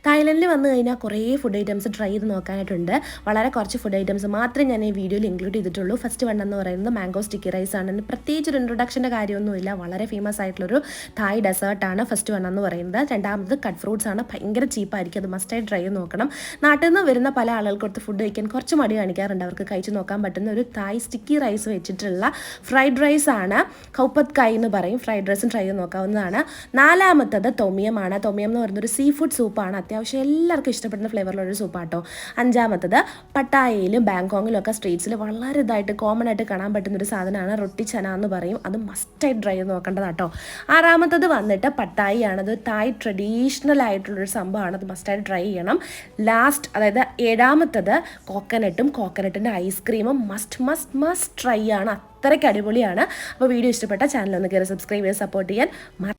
തായ്ലൻഡിൽ വന്നു കഴിഞ്ഞാൽ കുറേ ഫുഡ് ഐറ്റംസ് ട്രൈ ചെയ്ത് നോക്കാനായിട്ടുണ്ട്. വളരെ കുറച്ച് ഫുഡ് ഐറ്റംസ് മാത്രമേ ഞാൻ ഈ വീഡിയോയിൽ ഇൻക്ലൂഡ് ചെയ്തിട്ടുള്ളൂ. ഫസ്റ്റ് വൺ എന്ന് പറയുന്നത് മാംഗോ സ്റ്റിക്കി റൈസ് ആണ്. പ്രത്യേകിച്ച് ഒരു ഇൻട്രൊഡക്ഷൻ്റെ കാര്യമൊന്നുമില്ല. വളരെ ഫേമസ് ആയിട്ടുള്ളൊരു തായ് ഡെസേർട്ടാണ് ഫസ്റ്റ് വൺ എന്ന് പറയുന്നത്. രണ്ടാമത് കട്ട് ഫ്രൂട്ട്സ് ആണ്. ഭയങ്കര ചീപ്പായിരിക്കും. അത് മസ്റ്റായി ട്രൈ ചെയ്ത് നോക്കണം. നാട്ടിൽ നിന്ന് വരുന്ന പല ആളുകൾക്ക് ഫുഡ് കഴിക്കാൻ കുറച്ച് മടി കാണിക്കാറുണ്ട്. അവർക്ക് കഴിച്ച് നോക്കാൻ പറ്റുന്ന ഒരു തായ് സ്റ്റിക്കി റൈസ് വെച്ചിട്ടുള്ള ഫ്രൈഡ് റൈസ് ആണ്. കൗപ്പത് കായ് എന്ന് പറയും. ഫ്രൈഡ് റൈസും ട്രൈ ചെയ്ത് നോക്കാവുന്നതാണ്. നാലാമത്തത് തൊമിയമാണ്. തൊമിയം എന്ന് പറയുന്ന ഒരു സീ ഫുഡ് സൂപ്പാണ്. അത്യാവശ്യം എല്ലാവർക്കും ഇഷ്ടപ്പെടുന്ന ഫ്ലേവറിലൊരു സൂപ്പാട്ടോ. അഞ്ചാമത്തത് പട്ടായയിലും ബാങ്കോങ്ങിലും ഒക്കെ സ്ട്രീറ്റ്സിൽ വളരെ ഇതായിട്ട് കോമൺ ആയിട്ട് കാണാൻ പറ്റുന്ന ഒരു സാധനമാണ് റൊട്ടി ചന എന്ന് പറയും. അത് മസ്റ്റായിട്ട് ട്രൈ ചെയ്ത് നോക്കേണ്ടതാട്ടോ. ആറാമത്തത് വന്നിട്ട് പട്ടായി ആണ്. അത് തായ് ട്രഡീഷണൽ ആയിട്ടുള്ളൊരു സംഭവമാണ്. അത് മസ്റ്റായിട്ട് ട്രൈ ചെയ്യണം. ലാസ്റ്റ് അതായത് ഏഴാമത്തത് കോക്കനട്ടിൻ്റെ ഐസ്ക്രീമും മസ്റ്റ് ട്രൈ ആണ്. അത്രയ്ക്ക് അടിപൊളിയാണ്. അപ്പോൾ വീഡിയോ ഇഷ്ടപ്പെട്ട ചാനൽ ഒന്ന് കയറി സബ്സ്ക്രൈബ് ചെയ്ത് സപ്പോർട്ട് ചെയ്യാൻ